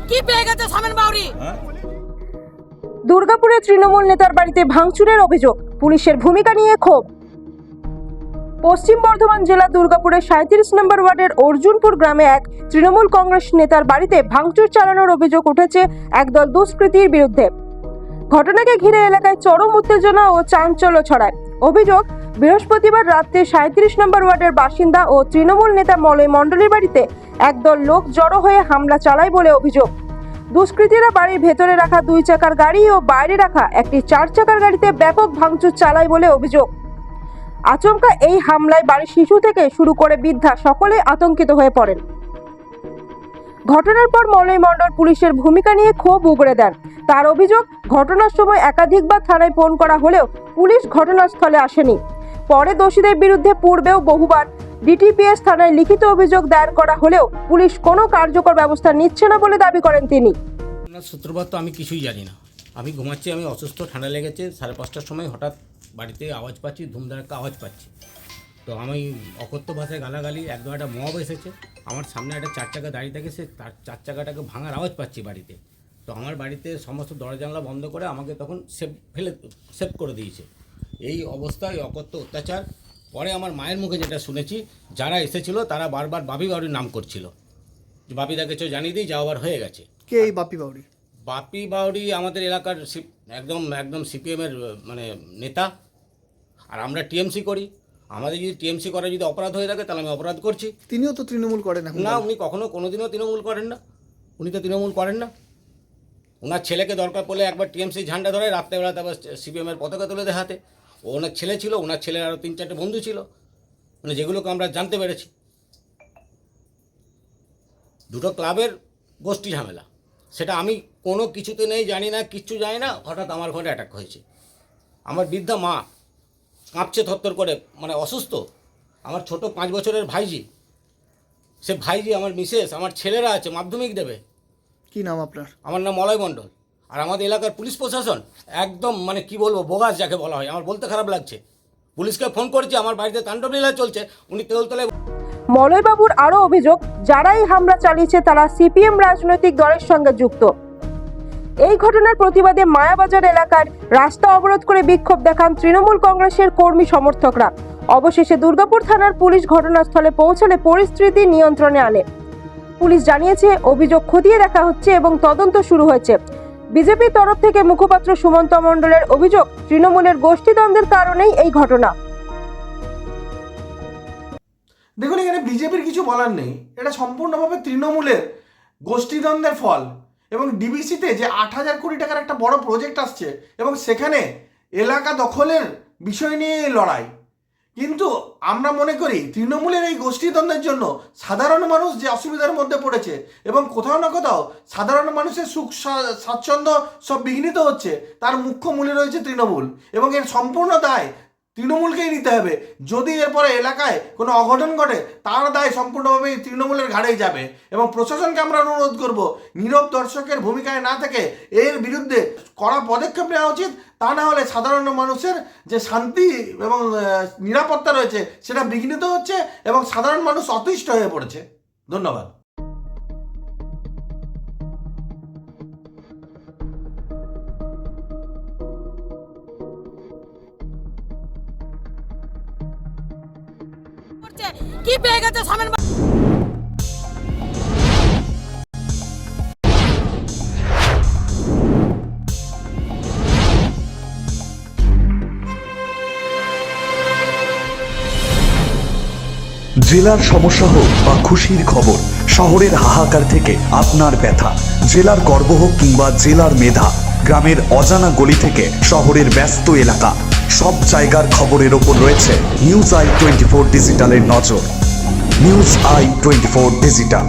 কি পেয়ে গেছে সামেন বাউরি? দুর্গাপুরে তৃণমূল নেতার বাড়িতে ভাঙচুরের অভিযোগ, পুলিশের ভূমিকা নিয়ে ক্ষোভ। পশ্চিম বর্ধমান জেলা দুর্গাপুরের 37 নম্বর ওয়ার্ডের অর্জুনপুর গ্রামে এক তৃণমূল কংগ্রেস নেতার বাড়িতে ভাঙচুর চালানোর অভিযোগ উঠেছে একদল দুষ্কৃতীর বিরুদ্ধে। ঘটনাকে ঘিরে এলাকায় চরম উত্তেজনা ও চাঞ্চল্য ছড়ায়। অভিযোগ, বৃহস্পতিবার রাতে 37 নম্বর ওয়ার্ডের বাসিন্দা ও তৃণমূল নেতা মলয় মণ্ডলের বাড়িতে একদল লোক জড়ো হয়ে হামলা চালায় বলে অভিযোগ। দুষ্কৃতীরা বাড়ির ভেতরে রাখা 2 চাকার গাড়ি ও বাইরে রাখা একটি 4 চাকার গাড়িতে ব্যাপক ভাঙচুর চালায় বলে অভিযোগ। আচমকা এই হামলায় বাড়ির শিশু থেকে শুরু করে বৃদ্ধা সকলে আতঙ্কিত হয়ে পড়েন। ঘটনার পর মলয় মণ্ডল পুলিশের ভূমিকা নিয়ে ক্ষোভ উগড়ে দেন। তার অভিযোগ, ঘটনার সময় একাধিকবার থানায় ফোন করা হলেও পুলিশ ঘটনাস্থলে আসেনি। পরে দোষীদের বিরুদ্ধে পূর্বেও বহুবার ডিটিপিএস থানায় লিখিত অভিযোগ দায়ের করা হলেও পুলিশ কোনো কার্যকর ব্যবস্থা নিচ্ছে না বলে দাবি করেন তিনি। সূত্রপাত তো আমি কিছুই জানি না। আমি ঘুমাচ্ছি, আমি অসুস্থ, ঠান্ডা লেগেছে। 5:30টার সময় হঠাৎ বাড়িতে আওয়াজ পাচ্ছি, ধুমধারাক্কা আওয়াজ পাচ্ছি। তো আমি অকথ্য ভাষায় গালাগালি, একদম একটা মব এসেছে। আমার সামনে একটা 4 চাকা দাঁড়িয়ে থাকে, সে তার 4 চাকাটাকে ভাঙার আওয়াজ পাচ্ছি বাড়িতে। তো আমার বাড়িতে সমস্ত দরজা জানলা বন্ধ করে আমাকে তখন সেভ করে দিয়েছে। এই অবস্থায় অকথ্য অত্যাচার। পরে আমার মায়ের মুখে যেটা শুনেছি, যারা এসেছিল তারা বারবার বাপি বাউরির নাম করছিল, যে বাপিদাকে চো জানিয়ে দিই, যাওয়ার হয়ে গেছে। কে এই বাপি বাউরি? বাপি বাউরি আমাদের এলাকার একদম সিপিএমের মানে নেতা। আর আমরা টিএমসি করি। আমাদের যদি টিএমসি করে যদি অপরাধ হয়ে থাকে, তাহলে আমি অপরাধ করছি। তিনিও তো তৃণমূল করেন এখন? না, উনি কোনোদিনও তৃণমূল করেন না। উনি তো তৃণমূল করেন না। ওনার ছেলেকে দরকার পড়লে একবার টিএমসি ঝান্ডা ধরে, রাত্রেবেলা তারপর সিপিএমের পতাকা তুলে দেখাতে। ওনার ছেলে ছিল, ওনার ছেলের আরও 3-4টে বন্ধু ছিল, মানে যেগুলোকে আমরা জানতে পেরেছি। দুটো ক্লাবের গোষ্ঠী ঝামেলা, সেটা আমি কোনো কিছুতে নেই, জানি না, কিচ্ছু জানি না। হঠাৎ আমার ঘরে অ্যাটাক হয়েছে। আমার বৃদ্ধা মা কাঁপছে থরথর করে, মানে অসুস্থ। আমার ছোট 5 বছরের ভাইজি, সে ভাইজি, আমার মিসেস, আমার ছেলেরা আছে, মাধ্যমিক দেবে। কি নাম আপনার? আমার নাম মলয় মণ্ডল। আর আমাদের এলাকার পুলিশ প্রশাসন একদম, মানে কি বলবো, বোগাস যাকে বলা হয়। আমার বলতে খারাপ লাগছে। পুলিশকে ফোন করেছি, আমার বাড়িতে তাণ্ডব লীলা চলছে, উনি তেলতলায়। মলয়বাবুর আরও অভিযোগ, যারা এই হামলা চালিয়েছে তারা সিপিএম রাজনৈতিক দলের সঙ্গে যুক্ত। এই ঘটনার প্রতিবাদে মায়াবাজার এলাকার রাস্তা অবরোধ করে বিক্ষোভ দেখান তৃণমূল কংগ্রেসের কর্মী সমর্থকরা। অবশেষে দুর্গাপুর থানার পুলিশ ঘটনাস্থলে পৌঁছালে পরিস্থিতি নিয়ন্ত্রণে আনে। পুলিশ জানিয়েছে, অভিযোগ খতিয়ে দেখা হচ্ছে এবং তদন্ত শুরু হয়েছে। বিজেপির তরফ থেকে মুখপাত্র সুমন্ত মণ্ডলের অভিযোগ, তৃণমূলের গোষ্ঠীদ্বন্দ্বের কারণেই এই ঘটনা। দেখুন, এখানে বিজেপির কিছু বলার নেই। এটা সম্পূর্ণভাবে তৃণমূলের গোষ্ঠীদ্বন্দ্বের ফল। এবং ডিবিসিতে যে 8,000 কোটি টাকার একটা বড় প্রজেক্ট আসছে, এবং সেখানে এলাকা দখলের বিষয় নিয়ে লড়াই। কিন্তু আমরা মনে করি তৃণমূলের এই গোষ্ঠীদ্বন্দ্বের জন্য সাধারণ মানুষ যে অসুবিধার মধ্যে পড়েছে, এবং কোথাও না কোথাও সাধারণ মানুষের সুখ স্বাচ্ছন্দ্য সব বিঘ্নিত হচ্ছে, তার মুখ্য মূলে রয়েছে তৃণমূল। এবং এর সম্পূর্ণ দায় তৃণমূলকেই নিতে হবে। যদি এরপরে এলাকায় কোনো অঘটন ঘটে, তার দায় সম্পূর্ণভাবে তৃণমূলের ঘাড়েই যাবে। এবং প্রশাসনকে আমরা অনুরোধ করব, নীরব দর্শকের ভূমিকায় না থেকে এর বিরুদ্ধে কড়া পদক্ষেপ নেওয়া উচিত। তা না হলে সাধারণ মানুষের যে শান্তি এবং নিরাপত্তা রয়েছে, সেটা বিঘ্নিত হচ্ছে এবং সাধারণ মানুষ অতিষ্ঠ হয়ে পড়েছে। ধন্যবাদ। কি পেয়ে গেছে সামেন বাউরি? জেলার সমস্যা হোক বা খুশির খবর, শহরের হাহাকার থেকে আপনার ব্যথা, জেলার গর্ব হোক কিংবা জেলার মেধা, গ্রামের অজানা গলি থেকে শহরের ব্যস্ত এলাকা, সব জায়গার খবরের ওপর রয়েছে নিউজ আই 24 ডিজিটালের নজর। News I 24 digital.